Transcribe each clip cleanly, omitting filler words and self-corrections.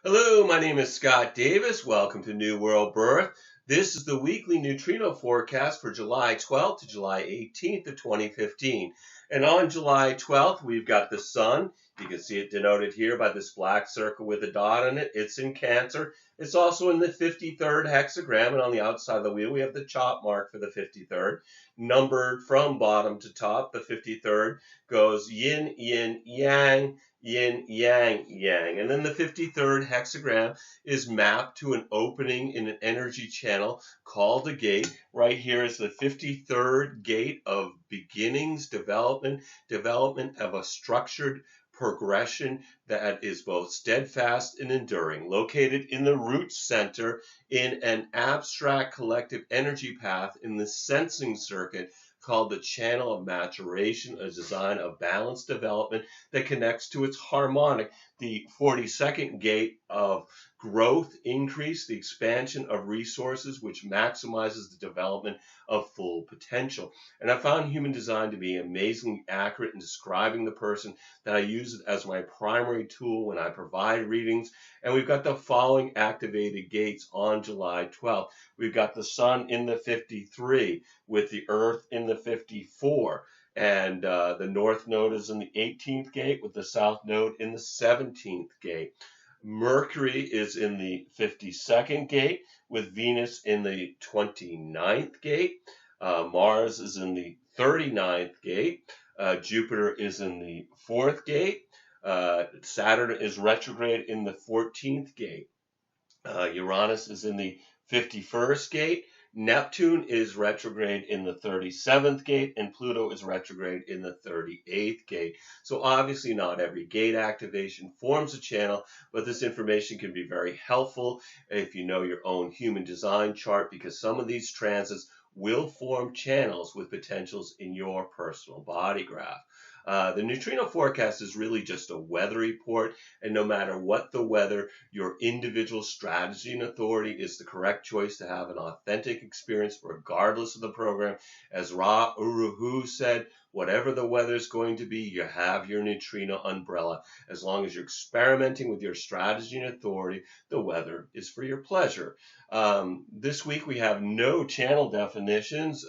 Hello, my name is Scott Davis. Welcome to New World Birth. This is the weekly neutrino forecast for July 12th to July 18th of 2015. And on July 12th, we've got the sun. You can see it denoted here by this black circle with a dot on it. It's in Cancer. It's also in the 53rd hexagram, and on the outside of the wheel, we have the chop mark for the 53rd. Numbered from bottom to top, the 53rd goes yin, yin, yang, yin, yang, yang. And then the 53rd hexagram is mapped to an opening in an energy channel called a gate. Right here is the 53rd gate of beginnings, development of a structured progression that is both steadfast and enduring, located in the root center in an abstract collective energy path in the sensing circuit called the channel of maturation, a design of balanced development that connects to its harmonic, the 42nd gate of growth, increase, the expansion of resources, which maximizes the development of full potential. And I found human design to be amazingly accurate in describing the person that I use it as my primary tool when I provide readings. And we've got the following activated gates on July 12th. We've got the sun in the 53 with the earth in the 54. And the north node is in the 18th gate with the south node in the 17th gate. Mercury is in the 52nd gate with Venus in the 29th gate. Mars is in the 39th gate. Jupiter is in the 4th gate. Saturn is retrograde in the 14th gate. Uranus is in the 51st gate. Neptune is retrograde in the 37th gate, and Pluto is retrograde in the 38th gate. So obviously not every gate activation forms a channel, but this information can be very helpful if you know your own human design chart, because some of these transits will form channels with potentials in your personal body graph. The neutrino forecast is really just a weather report, and no matter what the weather, your individual strategy and authority is the correct choice to have an authentic experience regardless of the program. As Ra Uru Hu said, whatever the weather is going to be, you have your neutrino umbrella. As long as you're experimenting with your strategy and authority, the weather is for your pleasure. This week we have no channel definitions.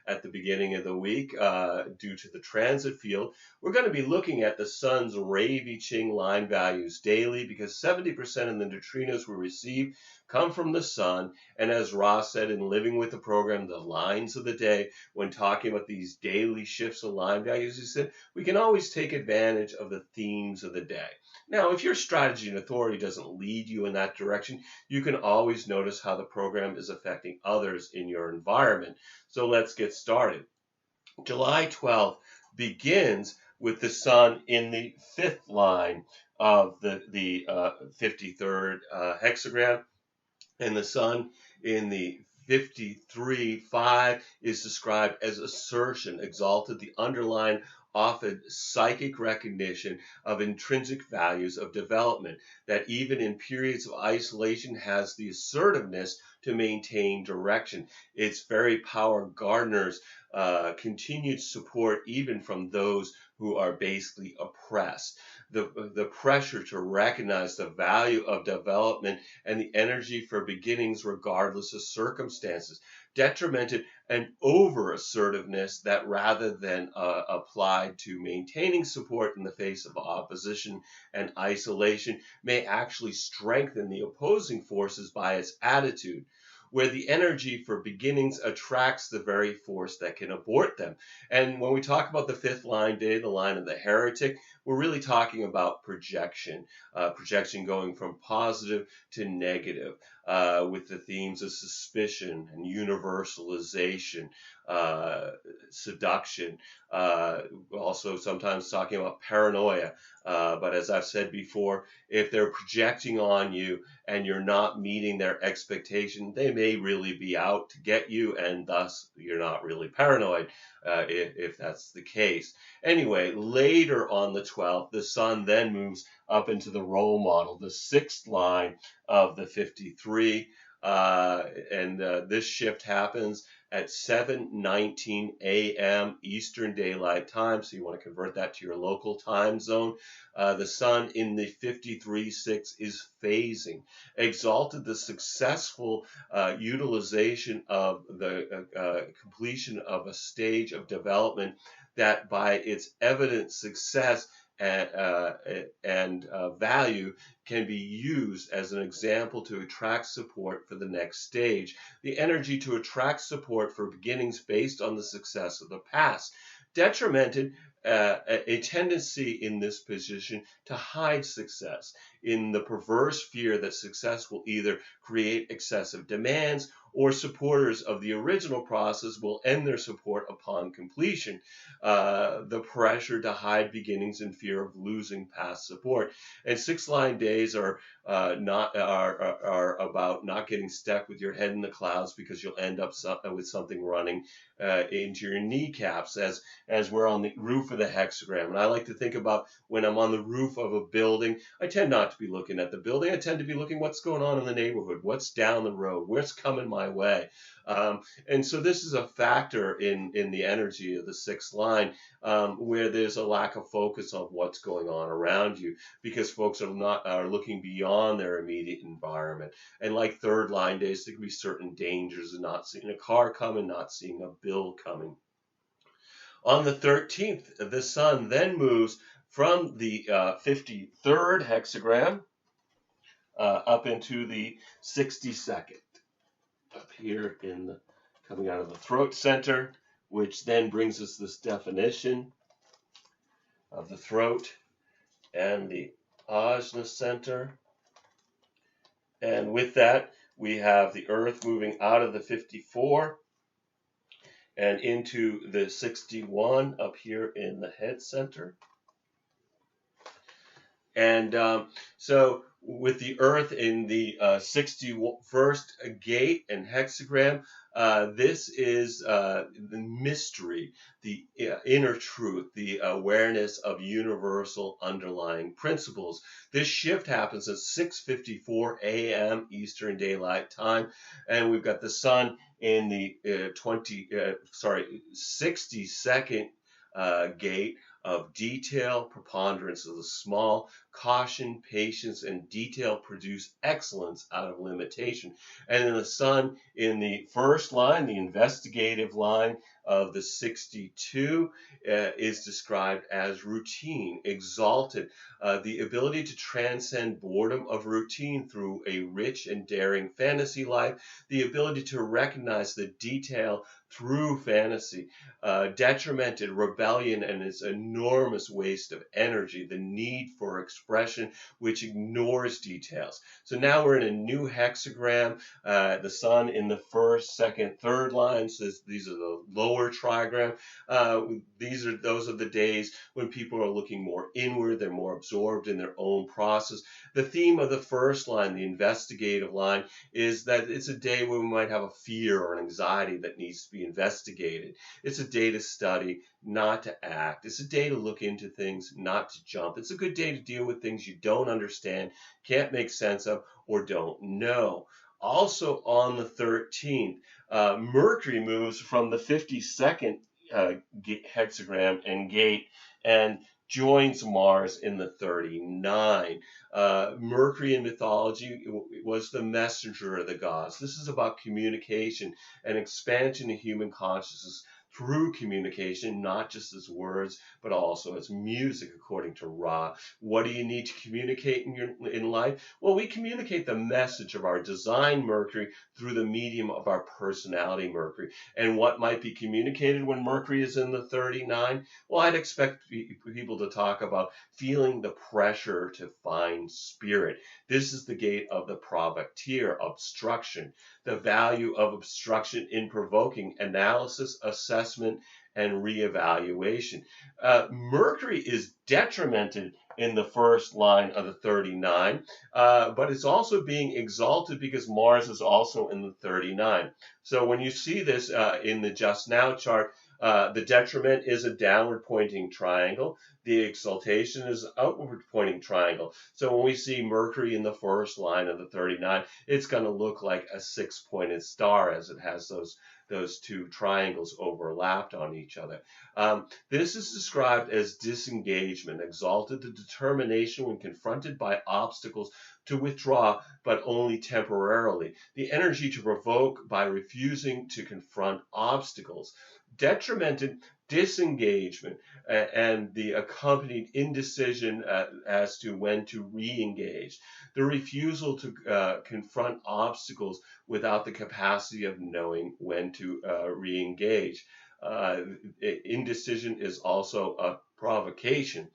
At the beginning of the week due to the transit field. We're going to be looking at the sun's Ravi Ching line values daily because 70% of the neutrinos we receive come from the sun. And as Ross said in Living with the Program, the lines of the day, when talking about these daily shifts of line values, he said, we can always take advantage of the themes of the day. Now, if your strategy and authority doesn't lead you in that direction, you can always notice how the program is affecting others in your environment. So let's get started. July 12th begins with the sun in the fifth line of the 53rd hexagram, and the sun in the 53.5 is described as assertion, exalted, the underlying often psychic recognition of intrinsic values of development that even in periods of isolation has the assertiveness to maintain direction. It's very power garners continued support even from those who are basically oppressed. The pressure to recognize the value of development and the energy for beginnings regardless of circumstances, detrimented and over assertiveness that rather than applied to maintaining support in the face of opposition and isolation may actually strengthen the opposing forces by its attitude, where the energy for beginnings attracts the very force that can abort them. And when we talk about the fifth line day, the line of the heretic, we're really talking about projection, projection going from positive to negative, with the themes of suspicion and universalization, seduction, also sometimes talking about paranoia. But as I've said before, if they're projecting on you and you're not meeting their expectation, they may really be out to get you, and thus you're not really paranoid if that's the case. Anyway, later on the 12th, the sun then moves up into the role model, the sixth line of the 53. This shift happens at 7:19 a.m. Eastern Daylight Time, so you want to convert that to your local time zone. The sun in the 53.6 is phasing. Exalted, the successful utilization of the completion of a stage of development that by its evident success and value can be used as an example to attract support for the next stage. The energy to attract support for beginnings based on the success of the past. Detrimented, a tendency in this position to hide success in the perverse fear that success will either create excessive demands or supporters of the original process will end their support upon completion. The pressure to hide beginnings and fear of losing past support. And 6-line days are about not getting stuck with your head in the clouds because you'll end up with something running into your kneecaps as we're on the roof of the hexagram. And I like to think about when I'm on the roof of a building, I tend not to be looking at the building. I tend to be looking what's going on in the neighborhood, what's down the road, what's coming my way. And so this is a factor in the energy of the 6th line where there's a lack of focus on what's going on around you because folks are looking beyond their immediate environment. And like 3rd line days, there can be certain dangers of not seeing a car coming, not seeing a bill coming. On the 13th, the sun then moves from the 53rd hexagram up into the 62nd. Up here coming out of the throat center, which then brings us this definition of the throat and the ajna center. And with that, we have the earth moving out of the 54 and into the 61 up here in the head center. And so with the earth in the 61st gate and hexagram, this is the mystery, the inner truth, the awareness of universal underlying principles. This shift happens at 6:54 a.m. Eastern Daylight Time, and we've got the sun in the 62nd gate of detail, preponderance of the small, caution, patience, and detail produce excellence out of limitation. And then the sun in the 1st line, the investigative line of the 62, is described as routine, exalted, the ability to transcend boredom of routine through a rich and daring fantasy life, the ability to recognize the detail through fantasy, detrimented, rebellion, and its enormous waste of energy, the need for expression, which ignores details. So now we're in a new hexagram. The sun in the 1st, 2nd, 3rd lines. These are the lower trigram. Those are the days when people are looking more inward. They're more absorbed in their own process. The theme of the 1st line, the investigative line, is that it's a day where we might have a fear or an anxiety that needs to be investigated. It's a day to study, not to act. It's a day to look into things, not to jump. It's a good day to deal with things you don't understand, can't make sense of, or don't know. Also on the 13th, Mercury moves from the 52nd hexagram and gate and joins Mars in the 39. Mercury in mythology was the messenger of the gods. This is about communication and expansion of human consciousness through communication, not just as words, but also as music, according to Ra. What do you need to communicate in life? Well, we communicate the message of our design Mercury through the medium of our personality Mercury. And what might be communicated when Mercury is in the 39? Well, I'd expect people to talk about feeling the pressure to find spirit. This is the gate of the provocateur, obstruction, the value of obstruction in provoking analysis, assessment, and reevaluation. Mercury is detrimented in the 1st line of the 39, but it's also being exalted because Mars is also in the 39. So when you see this in the Just Now chart, The detriment is a downward pointing triangle. The exaltation is an outward pointing triangle. So when we see Mercury in the first line of the 39, it's going to look like a six-pointed star as it has those two triangles overlapped on each other. This is described as disengagement, exalted the determination when confronted by obstacles to withdraw, but only temporarily. The energy to provoke by refusing to confront obstacles. Detrimented disengagement and the accompanied indecision as to when to re-engage. The refusal to confront obstacles without the capacity of knowing when to re-engage. Indecision is also a provocation.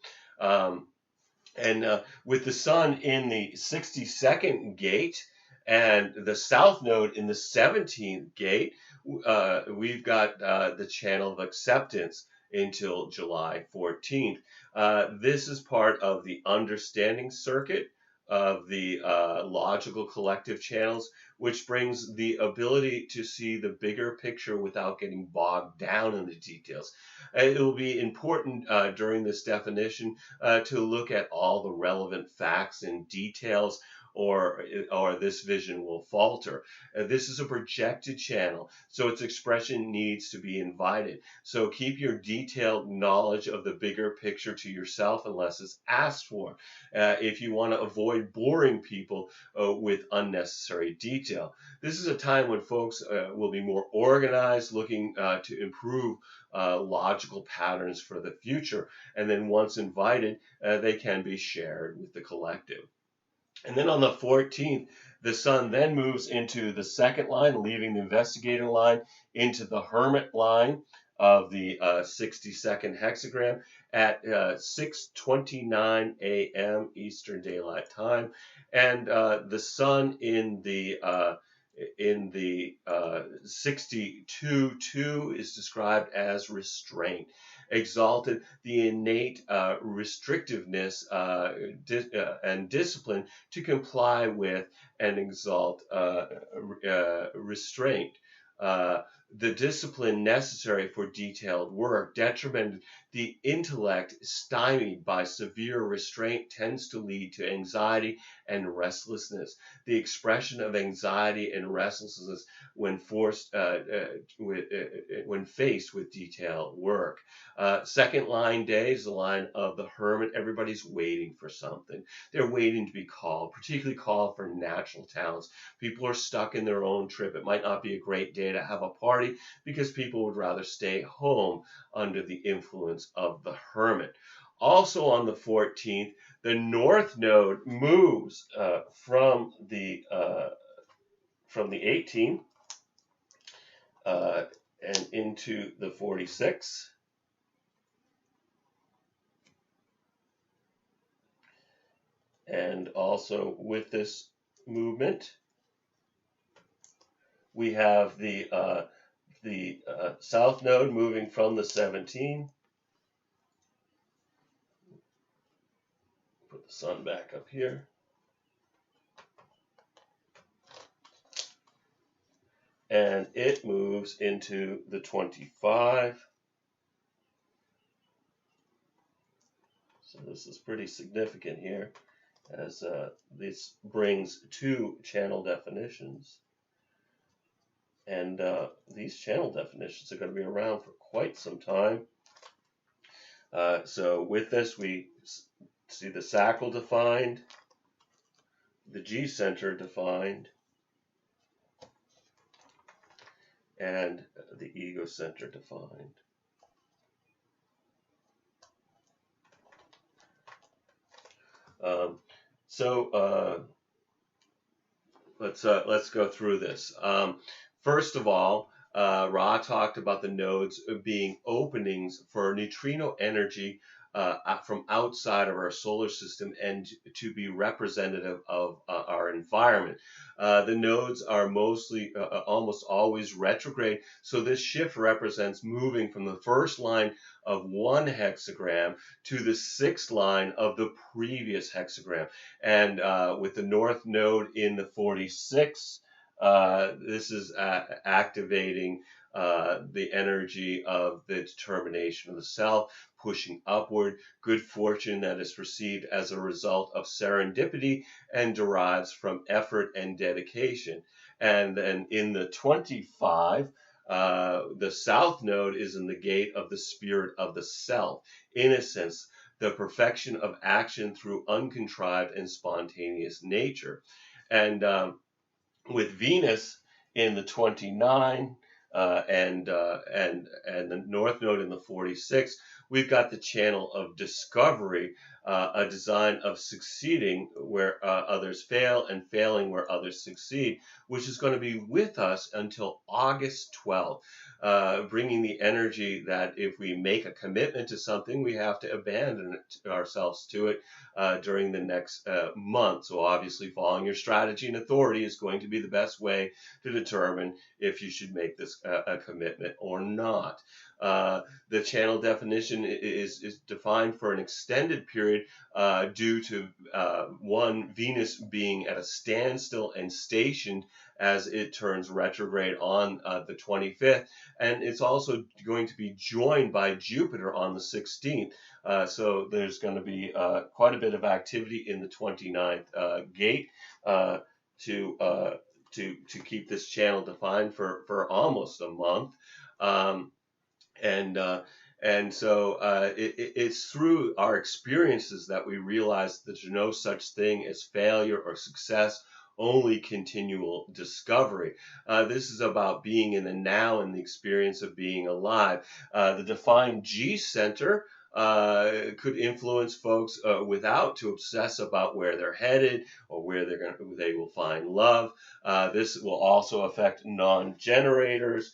With the sun in the 62nd gate and the south node in the 17th gate, we've got the channel of acceptance until July 14th. This is part of the understanding circuit of the logical collective channels, which brings the ability to see the bigger picture without getting bogged down in the details. It will be important during this definition to look at all the relevant facts and details, or this vision will falter. This is a projected channel, so its expression needs to be invited. So keep your detailed knowledge of the bigger picture to yourself unless it's asked for, if you want to avoid boring people with unnecessary detail. This is a time when folks will be more organized, looking to improve logical patterns for the future. And then once invited, they can be shared with the collective. And then on the 14th, the sun then moves into the second line, leaving the investigator line into the hermit line of the 62nd hexagram at 6:29 a.m. Eastern Daylight Time. And the sun in the 62.2 is described as restraint. Exalted, the innate restrictiveness and discipline to comply with and exalt restraint. The discipline necessary for detailed work. Detrimented, the intellect stymied by severe restraint tends to lead to anxiety and restlessness. The expression of anxiety and restlessness when when faced with detailed work. Second line day is the line of the hermit. Everybody's waiting for something. They're waiting to be called, particularly called for natural talents. People are stuck in their own trip. It might not be a great day to have a party because people would rather stay home under the influence of the hermit. Also on the 14th, the north node moves from the 18th and into the 46. And also with this movement, we have the south node moving from the 17. Put the sun back up here. And it moves into the 25. So this is pretty significant here, as this brings two channel definitions. And these channel definitions are going to be around for quite some time. So with this, we see the sacral defined, the G center defined, and the ego center defined. Let's go through this. First of all, Ra talked about the nodes being openings for neutrino energy from outside of our solar system and to be representative of our environment. The nodes are mostly, almost always retrograde, so this shift represents moving from the first line of one hexagram to the sixth line of the previous hexagram. And with the north node in the 46, this is activating the energy of the determination of the self, pushing upward, good fortune that is received as a result of serendipity and derives from effort and dedication. And then in the 25, the south node is in the gate of the spirit of the self, innocence, the perfection of action through uncontrived and spontaneous nature. And with Venus in the 29 and the North Node in the 46, we've got the channel of discovery, a design of succeeding where others fail and failing where others succeed, which is going to be with us until August 12th, bringing the energy that if we make a commitment to something, we have to abandon ourselves to it during the next month. So obviously following your strategy and authority is going to be the best way to determine if you should make this a commitment or not. The channel definition is defined for an extended period due to one, Venus being at a standstill and stationed as it turns retrograde on the 25th. And it's also going to be joined by Jupiter on the 16th. So there's going to be quite a bit of activity in the 29th gate to keep this channel defined for almost a month. And so it's through our experiences that we realize that there's no such thing as failure or success, only continual discovery. This is about being in the now and the experience of being alive. The defined G center could influence folks without to obsess about where they're headed or where they will find love. This will also affect non-generators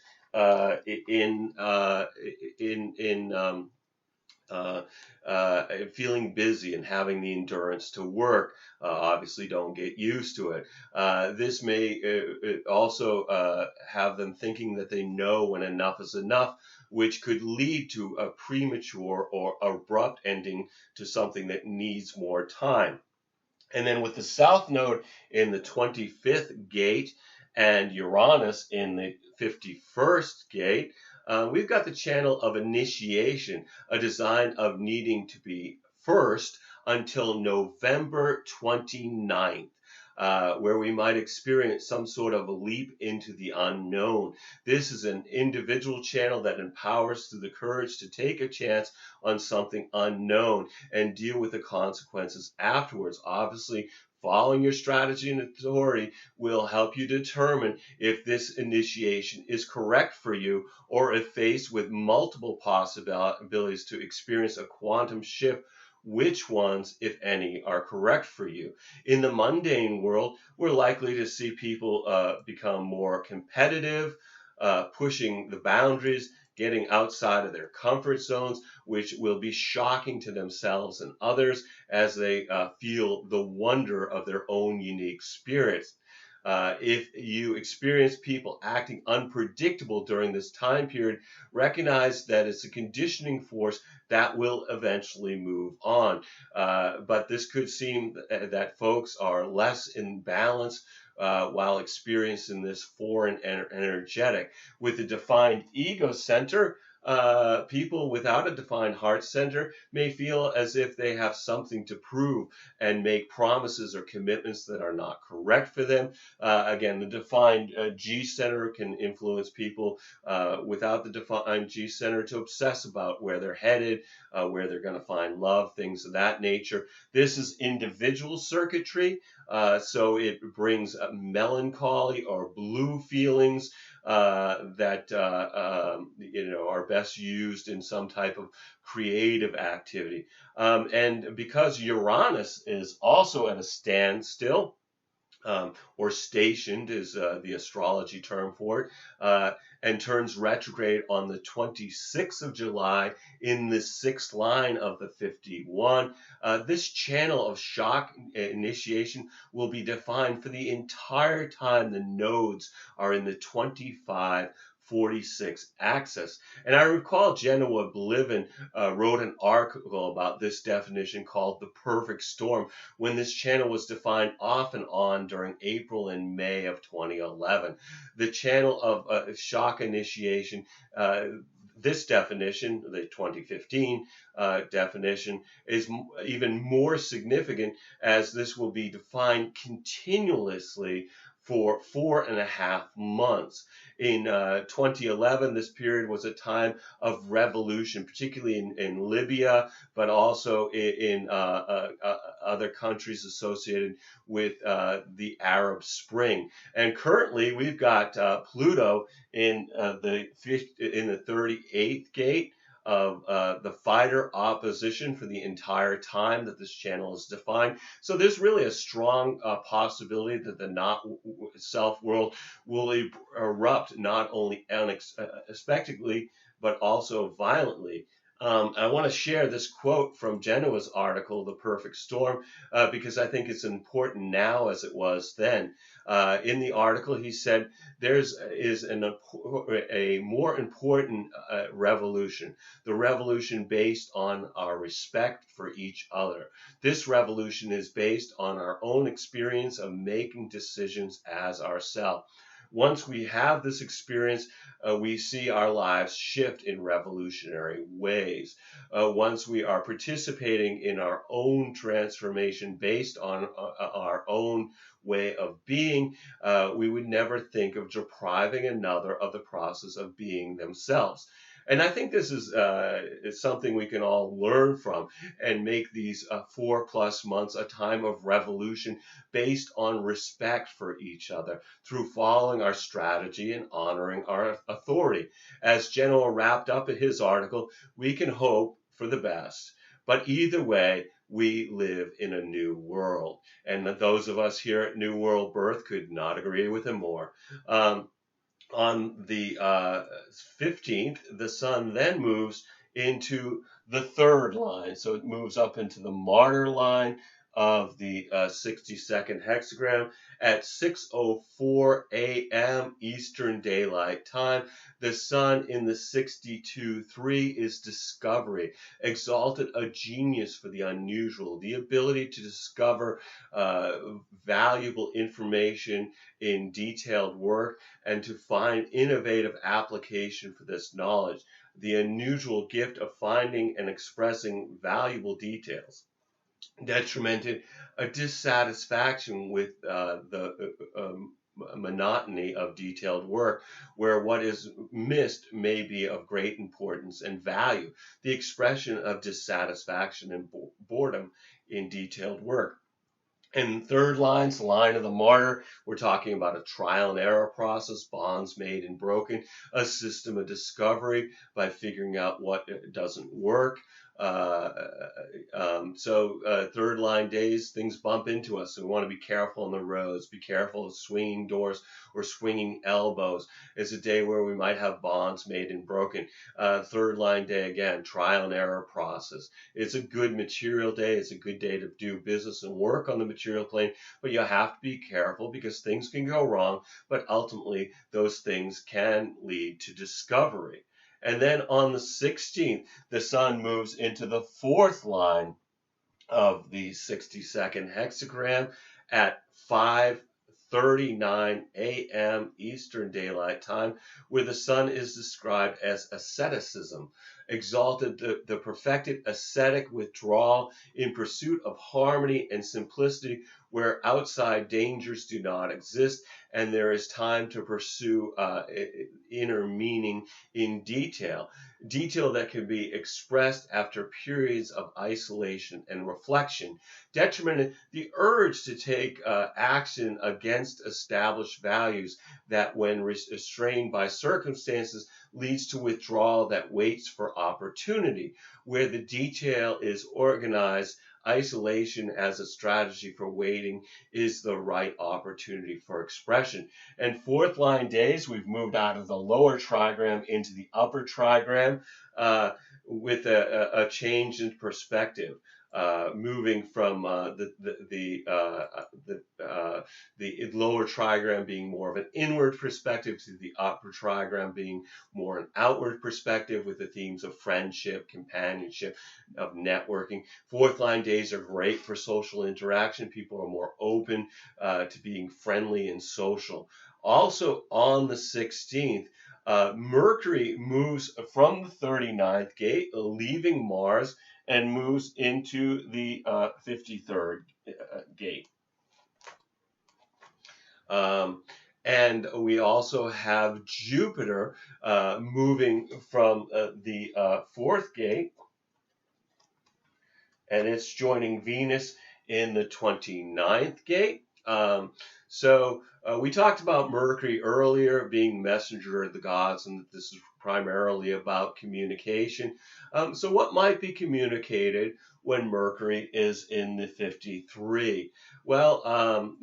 in feeling busy and having the endurance to work. Obviously, don't get used to it. This may also have them thinking that they know when enough is enough, which could lead to a premature or abrupt ending to something that needs more time. And then with the South Node in the 25th gate and Uranus in the 51st gate, we've got the channel of initiation, a design of needing to be first until November 29th. Where we might experience some sort of a leap into the unknown. This is an individual channel that empowers through the courage to take a chance on something unknown and deal with the consequences afterwards. Obviously, following your strategy and authority will help you determine if this initiation is correct for you, or if faced with multiple possibilities to experience a quantum shift, which ones, if any, are correct for you. In the mundane world, we're likely to see people become more competitive, pushing the boundaries, getting outside of their comfort zones, which will be shocking to themselves and others as they feel the wonder of their own unique spirits. If you experience people acting unpredictable during this time period, recognize that it's a conditioning force that will eventually move on. But this could seem that folks are less in balance while experiencing this foreign energetic. With the defined ego center, people without a defined heart center may feel as if they have something to prove and make promises or commitments that are not correct for them. Again, the defined G center can influence people without the defined G center to obsess about where they're headed, where they're going to find love, things of that nature. This is individual circuitry, so it brings melancholy or blue feelings that are best used in some type of creative activity. And because Uranus is also at a standstill, or stationed is the astrology term for it, and turns retrograde on the 26th of July in the sixth line of the 51. This channel of shock initiation will be defined for the entire time the nodes are in the 25, 46 axis. And I recall Genoa Bliven wrote an article about this definition called the perfect storm when this channel was defined off and on during April and May of 2011. The channel of shock initiation, this definition, the 2015 definition, is even more significant as this will be defined continuously for 4.5 months. In 2011, this period was a time of revolution, particularly in Libya, but also in other countries associated with the Arab Spring. And currently, we've got Pluto in the 38th gate of the fighter opposition for the entire time that this channel is defined. So there's really a strong possibility that the not self world will erupt not only unexpectedly, but also violently. I want to share this quote from Genoa's article, The Perfect Storm, because I think it's important now as it was then. In the article, he said, there is a more important revolution, the revolution based on our respect for each other. This revolution is based on our own experience of making decisions as ourselves. Once we have this experience, we see our lives shift in revolutionary ways. Once we are participating in our own transformation based on our own way of being, we would never think of depriving another of the process of being themselves. And I think this is something we can all learn from and make these 4+ months a time of revolution based on respect for each other through following our strategy and honoring our authority. As Genoa wrapped up in his article, we can hope for the best. But either way, we live in a new world. And those of us here at New World Birth could not agree with him more. On the 15th, the sun then moves into the third line. So it moves up into the martyr line of the 60-second hexagram at 6:04 a.m. Eastern Daylight Time. The sun in the 62.3 is discovery, exalted, a genius for the unusual, the ability to discover valuable information in detailed work and to find innovative application for this knowledge, the unusual gift of finding and expressing valuable details. Detrimented, a dissatisfaction with the monotony of detailed work, where what is missed may be of great importance and value, the expression of dissatisfaction and boredom in detailed work. And third line's the line of the martyr. We're talking about a trial and error process, bonds made and broken, a system of discovery by figuring out what doesn't work. Third line days, things bump into us. So we want to be careful on the roads, be careful of swinging doors or swinging elbows. It's a day where we might have bonds made and broken. Third line day, again, trial and error process. It's a good material day. It's a good day to do business and work on the material plane, but you have to be careful because things can go wrong, but ultimately those things can lead to discovery. And then on the 16th, the sun moves into the fourth line of the 60-second hexagram at 5:39 a.m. Eastern Daylight Time, where the sun is described as asceticism, exalted, the perfected ascetic withdrawal in pursuit of harmony and simplicity, where outside dangers do not exist, and there is time to pursue inner meaning in detail that can be expressed after periods of isolation and reflection. Detrimented, the urge to take action against established values that, when restrained by circumstances, leads to withdrawal that waits for opportunity, where the detail is organized. Isolation as a strategy for waiting is the right opportunity for expression. And fourth line days, we've moved out of the lower trigram into the upper trigram with a change in perspective. Moving from the the lower trigram being more of an inward perspective to the upper trigram being more an outward perspective with the themes of friendship, companionship, of networking. Fourth line days are great for social interaction. People are more open to being friendly and social. Also on the 16th, Mercury moves from the 39th gate, leaving Mars, and moves into the 53rd gate. And we also have Jupiter moving from the 4th gate, and it's joining Venus in the 29th gate. So we talked about Mercury earlier being messenger of the gods, and that this is primarily about communication. So what might be communicated when Mercury is in the 53? Well,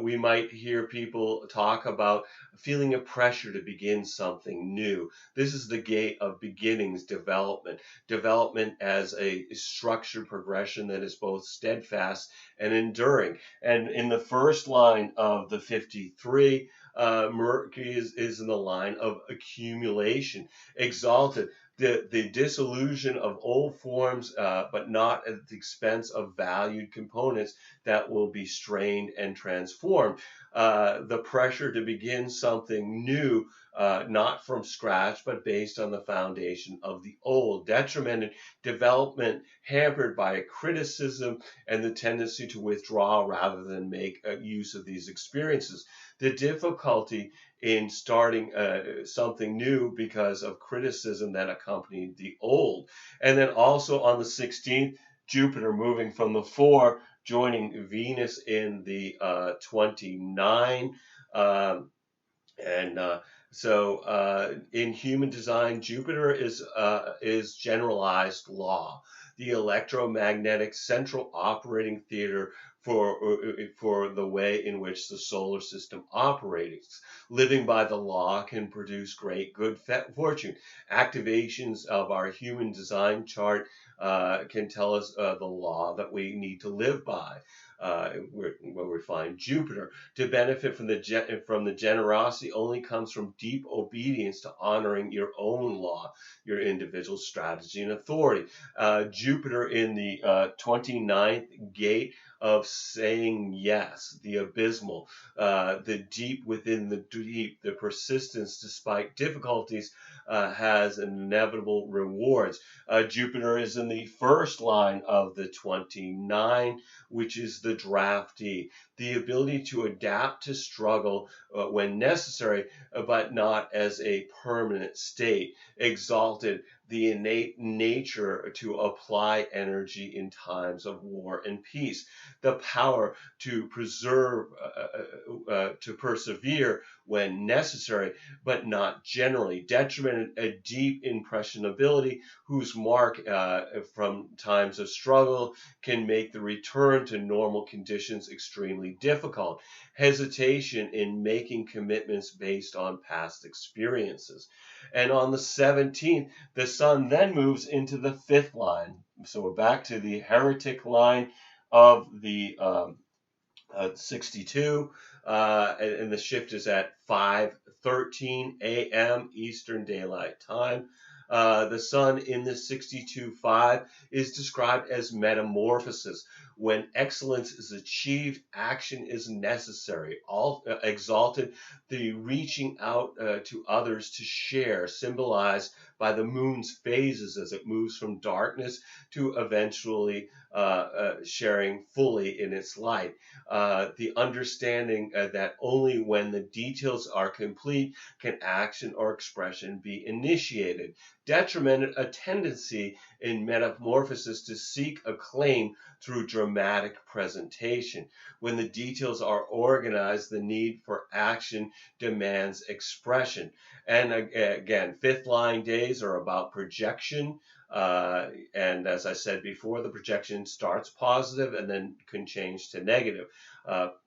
we might hear people talk about feeling a pressure to begin something new. This is the gate of beginnings, development as a structured progression that is both steadfast and enduring. And in the first line of the 53, Mercury is in the line of accumulation, exalted. The dissolution of old forms, but not at the expense of valued components that will be strained and transformed. The pressure to begin something new, not from scratch, but based on the foundation of the old. Detrimented development hampered by criticism and the tendency to withdraw rather than make use of these experiences. The difficulty in starting something new because of criticism that accompanied the old. And then also on the 16th, Jupiter moving from the 4, joining Venus in the 29. So in human design, Jupiter is generalized law, the electromagnetic central operating theater for the way in which the solar system operates. Living by the law can produce great good fortune. Activations of our human design chart can tell us the law that we need to live by. Where we find Jupiter. To benefit from the generosity only comes from deep obedience to honoring your own law, your individual strategy and authority. Jupiter in the 29th gate of saying yes, the abysmal, the deep within the deep, the persistence despite difficulties has inevitable rewards. Jupiter is in the first line of the 29, which is the draftee, the ability to adapt to struggle when necessary, but not as a permanent state. Exalted, the innate nature to apply energy in times of war and peace, the power to persevere when necessary, but not generally. Detrimented, a deep impressionability whose mark from times of struggle can make the return to normal conditions extremely difficult. Hesitation in making commitments based on past experiences. And on the 17th, the sun then moves into the 5th line. So we're back to the heretic line of the 62, and the shift is at 5:13 a.m. Eastern Daylight Time. The sun in the 62.5 is described as metamorphosis. When excellence is achieved, action is necessary. Exalted, the reaching out to others to share, symbolized by the moon's phases as it moves from darkness to eventually sharing fully in its light. The understanding that only when the details are complete can action or expression be initiated. Detrimented, a tendency in metamorphosis to seek acclaim through dramatic presentation. When the details are organized, the need for action demands expression. And again, 5th line days are about projection, And as I said before, the projection starts positive and then can change to negative.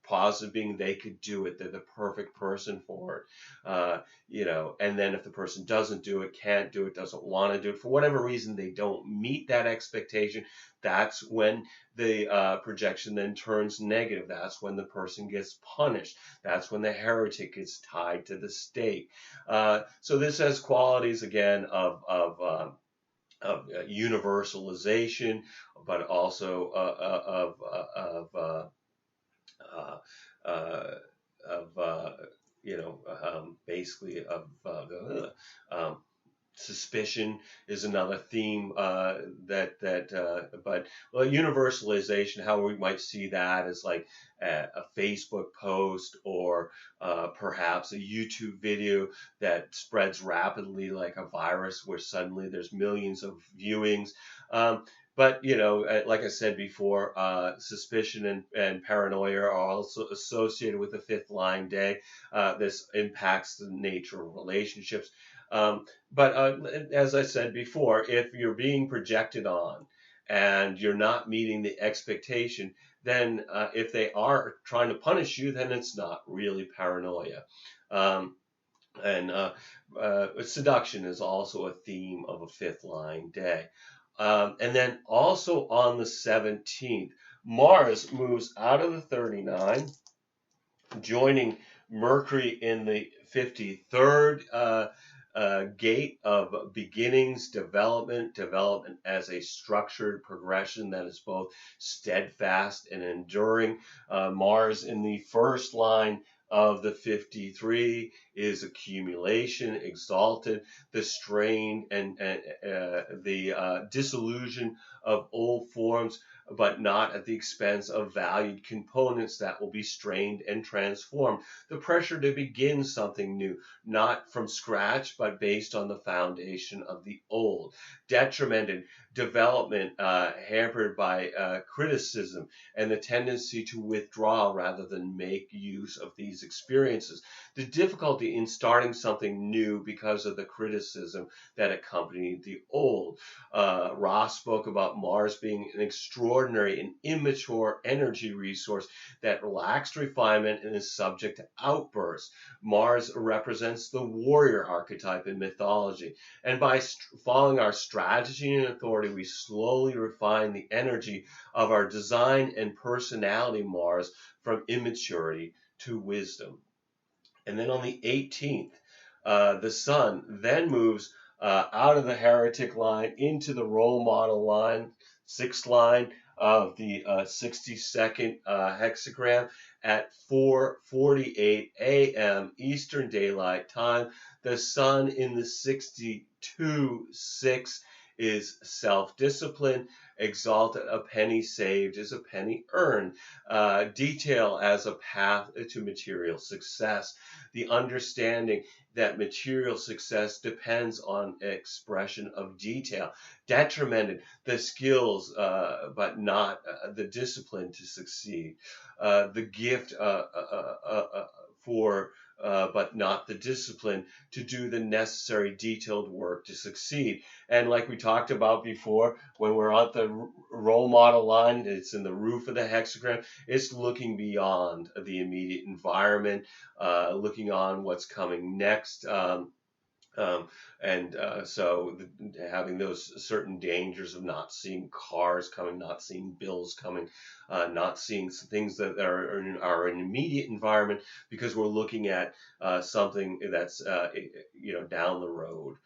Positive being they could do it, they're the perfect person for it. And then if the person doesn't do it, can't do it, doesn't want to do it, for whatever reason they don't meet that expectation, that's when the projection then turns negative. That's when the person gets punished. That's when the heretic gets tied to the stake. So this has qualities again of universalization, but also uh, uh, basically of um, suspicion is another theme but universalization, how we might see that as like a Facebook post or perhaps a YouTube video that spreads rapidly like a virus where suddenly there's millions of viewings. But like I said before, suspicion and paranoia are also associated with the fifth line day. This impacts the nature of relationships. But as I said before, if you're being projected on and you're not meeting the expectation, then if they are trying to punish you, then it's not really paranoia. And seduction is also a theme of a fifth line day. And then also on the 17th, Mars moves out of the 39, joining Mercury in the 53rd gate of beginnings, development as a structured progression that is both steadfast and enduring. Mars in the first line of the 53 is accumulation, exalted, the strain and the disillusion of old forms, but not at the expense of valued components that will be strained and transformed. The pressure to begin something new, not from scratch, but based on the foundation of the old. Detrimented development, hampered by criticism and the tendency to withdraw rather than make use of these experiences. The difficulty in starting something new because of the criticism that accompanied the old. Ross spoke about Mars being an extraordinary and immature energy resource that lacks refinement and is subject to outbursts. Mars represents the warrior archetype in mythology, and by following our strategy and authority, we slowly refine the energy of our design and personality Mars from immaturity to wisdom. And then on the 18th, the Sun then moves out of the heretic line into the role model line, sixth line of the 62nd hexagram at 4:48 a.m. Eastern Daylight Time. The Sun in the 62-6 is self-discipline. Exalted, a penny saved is a penny earned. Detail as a path to material success. The understanding that material success depends on expression of detail. Detrimented, the skills, but not the discipline to succeed. The gift but not the discipline to do the necessary detailed work to succeed. And like we talked about before, when we're on the role model line, it's in the roof of the hexagram, it's looking beyond the immediate environment, looking on what's coming next. So having those certain dangers of not seeing cars coming, not seeing bills coming, not seeing things that are in our immediate environment because we're looking at something that's down the road.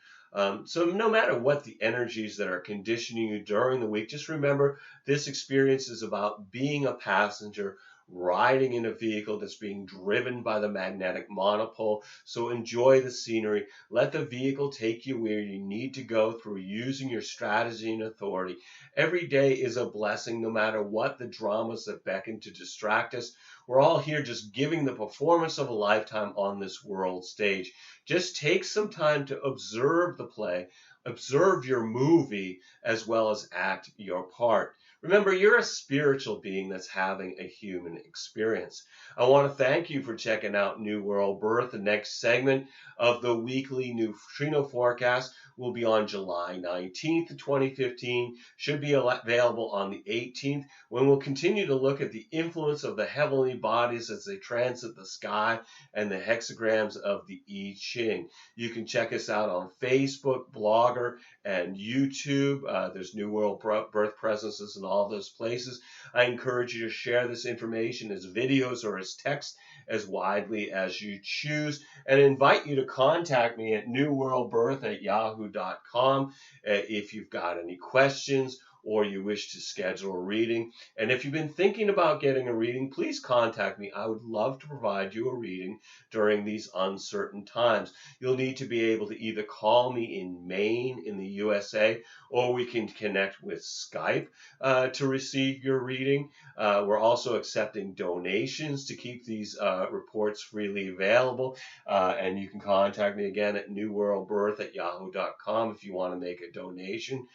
So no matter what the energies that are conditioning you during the week, just remember this experience is about being a passenger riding in a vehicle that's being driven by the magnetic monopole. So enjoy the scenery. Let the vehicle take you where you need to go through using your strategy and authority. Every day is a blessing, no matter what the dramas that beckon to distract us. We're all here just giving the performance of a lifetime on this world stage. Just take some time to observe the play, observe your movie, as well as act your part. Remember, you're a spiritual being that's having a human experience. I want to thank you for checking out New World Birth. The next segment of the weekly neutrino forecast will be on July 19th, 2015. Should be available on the 18th, when we'll continue to look at the influence of the heavenly bodies as they transit the sky and the hexagrams of the I Ching. You can check us out on Facebook, Blogger, and YouTube. There's New World Birth presences in all those places. I encourage you to share this information as videos or as text as widely as you choose, and invite you to contact me at newworldbirth@yahoo.com if you've got any questions or you wish to schedule a reading. And if you've been thinking about getting a reading, please contact me. I would love to provide you a reading during these uncertain times. You'll need to be able to either call me in Maine in the USA, or we can connect with Skype to receive your reading. We're also accepting donations to keep these reports freely available. And you can contact me again at newworldbirth@yahoo.com if you want to make a donation.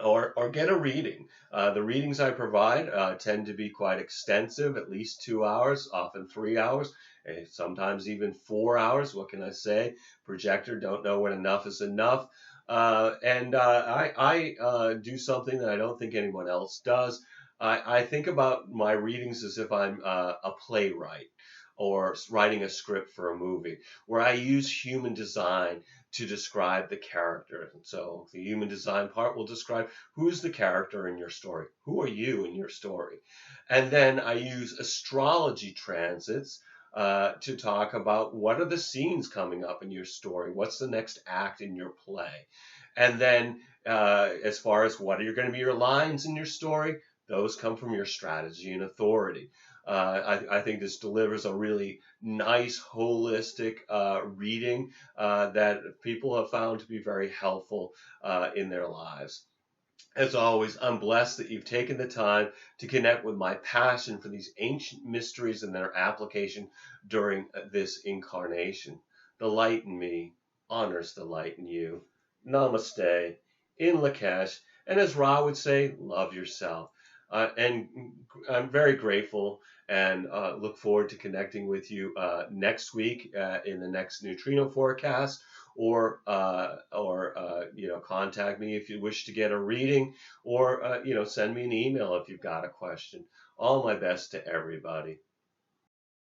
Or get a reading. The readings I provide tend to be quite extensive, at least 2 hours, often 3 hours, sometimes even 4 hours. What can I say? Projector, don't know when enough is enough. I do something that I don't think anyone else does. I think about my readings as if I'm a playwright or writing a script for a movie, where I use human design to describe the character. And so the human design part will describe who's the character in your story, who are you in your story. And then I use astrology transits to talk about what are the scenes coming up in your story, what's the next act in your play. And then as far as what are going to be your lines in your story, those come from your strategy and authority. I think this delivers a really nice, holistic reading that people have found to be very helpful in their lives. As always, I'm blessed that you've taken the time to connect with my passion for these ancient mysteries and their application during this incarnation. The light in me honors the light in you. Namaste, in Lakesh, and as Ra would say, love yourself. And I'm very grateful and look forward to connecting with you next week in the next neutrino forecast, or contact me if you wish to get a reading, or send me an email if you've got a question. All my best to everybody.